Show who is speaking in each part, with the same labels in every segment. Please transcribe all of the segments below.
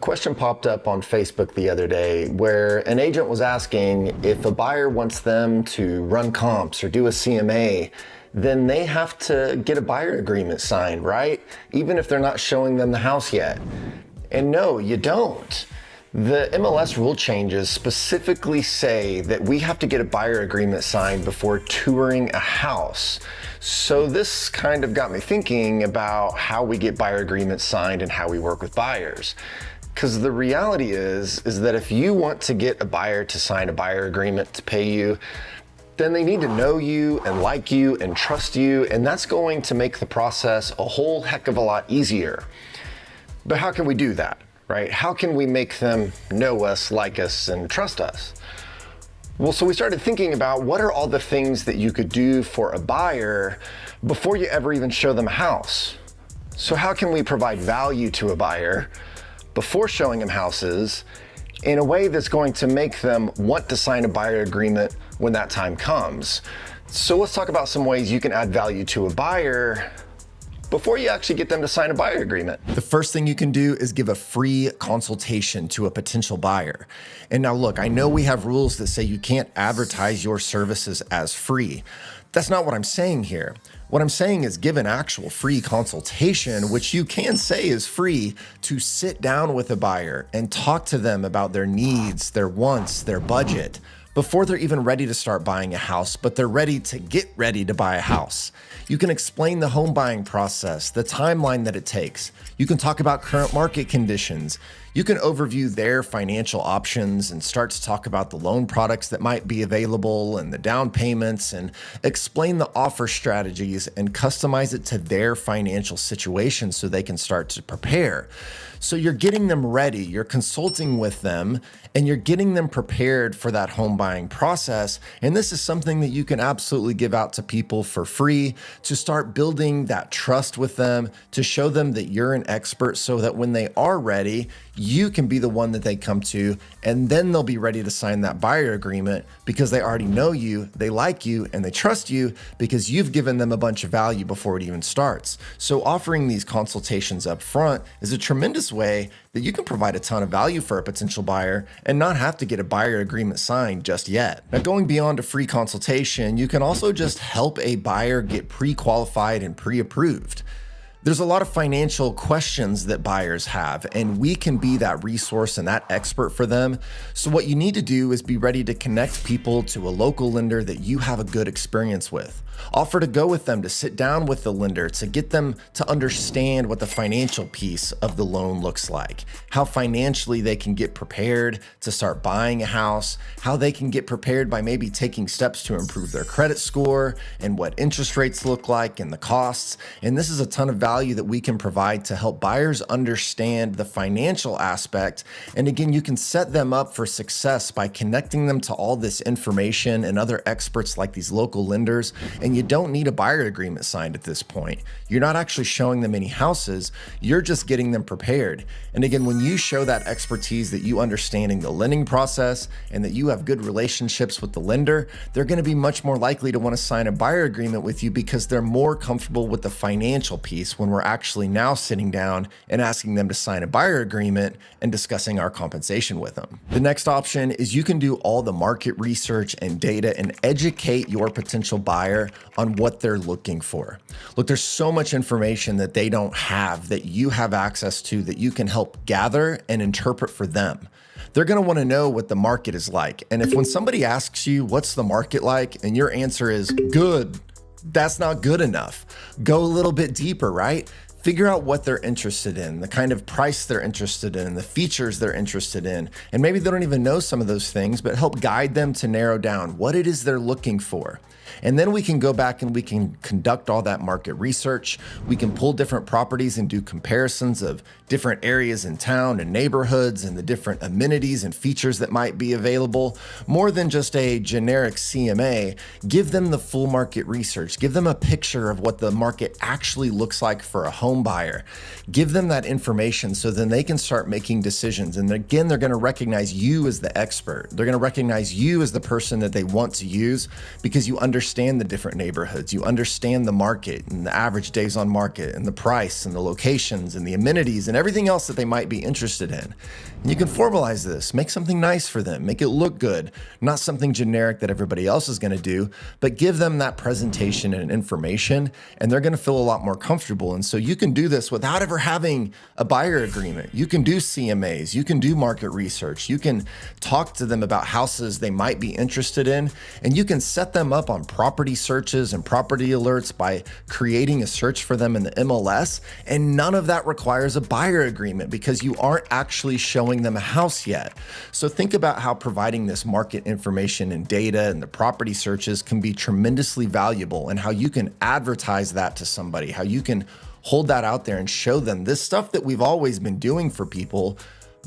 Speaker 1: question popped up on Facebook the other day where an agent was asking if a buyer wants them to run comps or do a CMA, then they have to get a buyer agreement signed, right? Even if they're not showing them the house yet. And no, you don't. The MLS rule changes specifically say that we have to get a buyer agreement signed before touring a house. So this kind of got me thinking about how we get buyer agreements signed and how we work with buyers. Because the reality is that if you want to get a buyer to sign a buyer agreement to pay you, then they need to know you and like you and trust you, and that's going to make the process a whole heck of a lot easier. But how can we do that? Right? How can we make them know us, like us, and trust us? Well, so we started thinking about what are all the things that you could do for a buyer before you ever even show them a house. So how can we provide value to a buyer before showing them houses in a way that's going to make them want to sign a buyer agreement when that time comes? So let's talk about some ways you can add value to a buyer before you actually get them to sign a buyer agreement.
Speaker 2: The first thing you can do is give a free consultation to a potential buyer. And now look, I know we have rules that say you can't advertise your services as free. That's not what I'm saying here. What I'm saying is give an actual free consultation, which you can say is free, to sit down with a buyer and talk to them about their needs, their wants, their budget, before they're even ready to start buying a house, but they're ready to get ready to buy a house. You can explain the home buying process, the timeline that it takes. You can talk about current market conditions. You can overview their financial options and start to talk about the loan products that might be available and the down payments, and explain the offer strategies and customize it to their financial situation so they can start to prepare. So you're getting them ready, you're consulting with them, and you're getting them prepared for that home buying process. And this is something that you can absolutely give out to people for free to start building that trust with them, to show them that you're an expert so that when they are ready, you can be the one that they come to, and then they'll be ready to sign that buyer agreement because they already know you, they like you, and they trust you because you've given them a bunch of value before it even starts. So offering these consultations up front is a tremendous way that you can provide a ton of value for a potential buyer and not have to get a buyer agreement signed just yet. Now, going beyond a free consultation, you can also just help a buyer get pre-qualified and pre-approved. There's a lot of financial questions that buyers have, and we can be that resource and that expert for them. So what you need to do is be ready to connect people to a local lender that you have a good experience with. Offer to go with them, to sit down with the lender, to get them to understand what the financial piece of the loan looks like, how financially they can get prepared to start buying a house, how they can get prepared by maybe taking steps to improve their credit score, and what interest rates look like and the costs. And this is a ton of value that we can provide to help buyers understand the financial aspect. And again, you can set them up for success by connecting them to all this information and other experts like these local lenders. And you don't need a buyer agreement signed at this point. You're not actually showing them any houses, you're just getting them prepared. And again, when you show that expertise, that you understanding the lending process and that you have good relationships with the lender, they're going to be much more likely to want to sign a buyer agreement with you because they're more comfortable with the financial piece when we're actually now sitting down and asking them to sign a buyer agreement and discussing our compensation with them. The next option is you can do all the market research and data and educate your potential buyer on what they're looking for. Look, there's so much information that they don't have that you have access to that you can help gather and interpret for them. They're going to want to know what the market is like. And if when somebody asks you, what's the market like? And your answer is good, that's not good enough. Go a little bit deeper, right? Figure out what they're interested in, the kind of price they're interested in, the features they're interested in. And maybe they don't even know some of those things, but help guide them to narrow down what it is they're looking for. And then we can go back and we can conduct all that market research. We can pull different properties and do comparisons of different areas in town and neighborhoods and the different amenities and features that might be available. More than just a generic CMA, give them the full market research. Give them a picture of what the market actually looks like for a home home buyer. Give them that information so then they can start making decisions. And again, they're going to recognize you as the expert. They're going to recognize you as the person that they want to use because you understand the different neighborhoods. You understand the market and the average days on market and the price and the locations and the amenities and everything else that they might be interested in. And you can formalize this, make something nice for them, make it look good, not something generic that everybody else is going to do, but give them that presentation and information, and they're going to feel a lot more comfortable. And so you can do this without ever having a buyer agreement. You can do CMAs, you can do market research, you can talk to them about houses they might be interested in, and you can set them up on property searches and property alerts by creating a search for them in the MLS. And none of that requires a buyer agreement because you aren't actually showing them a house yet. So think about how providing this market information and data and the property searches can be tremendously valuable, and how you can advertise that to somebody, how you can hold that out there and show them this stuff that we've always been doing for people.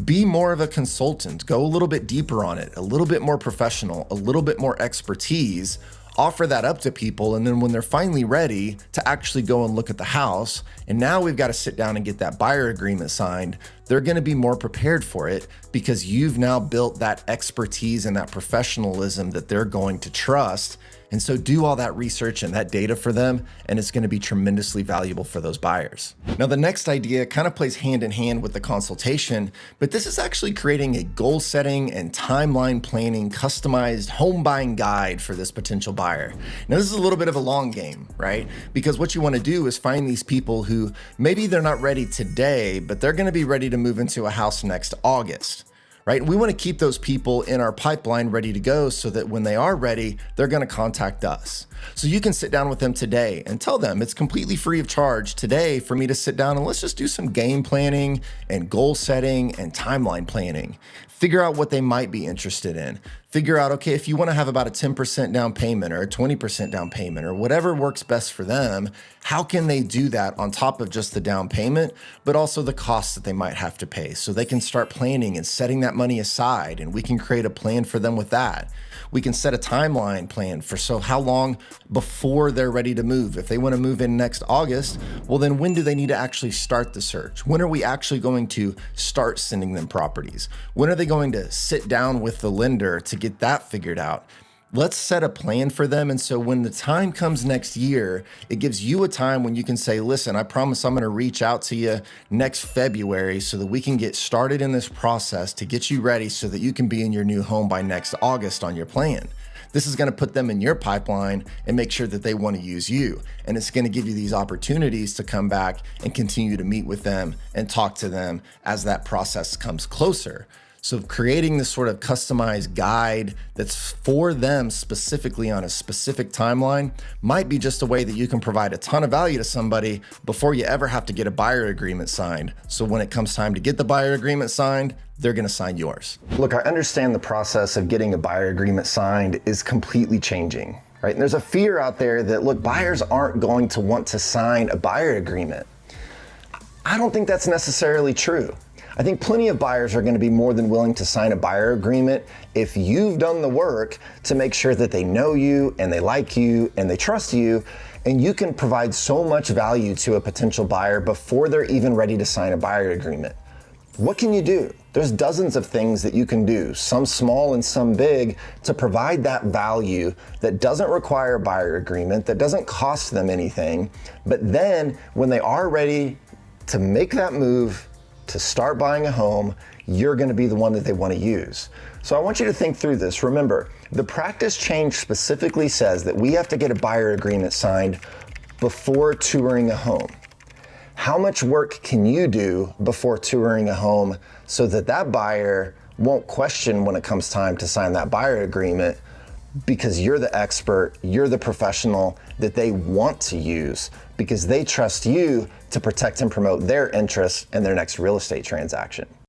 Speaker 2: Be more of a consultant, go a little bit deeper on it, a little bit more professional, a little bit more expertise. Offer that up to people, and then when they're finally ready to actually go and look at the house, and now we've got to sit down and get that buyer agreement signed, they're going to be more prepared for it because you've now built that expertise and that professionalism that they're going to trust. And so do all that research and that data for them, and it's going to be tremendously valuable for those buyers. Now, the next idea kind of plays hand in hand with the consultation, but this is actually creating a goal setting and timeline planning customized home buying guide for this potential buyer. Now, this is a little bit of a long game, right? Because what you want to do is find these people who maybe they're not ready today, but they're going to be ready to move into a house next August. Right? We want to keep those people in our pipeline ready to go so that when they are ready, they're going to contact us. So you can sit down with them today and tell them it's completely free of charge today for me to sit down and let's just do some game planning and goal setting and timeline planning. Figure out what they might be interested in. Figure out, okay, if you want to have about a 10% down payment or a 20% down payment or whatever works best for them, how can they do that on top of just the down payment, but also the costs that they might have to pay so they can start planning and setting that money aside, and we can create a plan for them with that. We can set a timeline plan for so how long before they're ready to move. If they want to move in next August, well, then when do they need to actually start the search? When are we actually going to start sending them properties? When are they going to sit down with the lender to get that figured out? Let's set a plan for them. And so when the time comes next year, it gives you a time when you can say, listen, I promise I'm going to reach out to you next February so that we can get started in this process to get you ready so that you can be in your new home by next August on your plan. This is going to put them in your pipeline and make sure that they want to use you. And it's going to give you these opportunities to come back and continue to meet with them and talk to them as that process comes closer. So creating this sort of customized guide that's for them specifically on a specific timeline might be just a way that you can provide a ton of value to somebody before you ever have to get a buyer agreement signed. So when it comes time to get the buyer agreement signed, they're going to sign yours.
Speaker 1: Look, I understand the process of getting a buyer agreement signed is completely changing, right? And there's a fear out there that, look, buyers aren't going to want to sign a buyer agreement. I don't think that's necessarily true. I think plenty of buyers are going to be more than willing to sign a buyer agreement if you've done the work to make sure that they know you and they like you and they trust you, and you can provide so much value to a potential buyer before they're even ready to sign a buyer agreement. What can you do? There's dozens of things that you can do, some small and some big, to provide that value that doesn't require a buyer agreement, that doesn't cost them anything, but then when they are ready to make that move, to start buying a home, you're going to be the one that they want to use. So I want you to think through this. Remember, the practice change specifically says that we have to get a buyer agreement signed before touring a home. How much work can you do before touring a home so that that buyer won't question when it comes time to sign that buyer agreement, because you're the expert, you're the professional that they want to use because they trust you to protect and promote their interests in their next real estate transaction.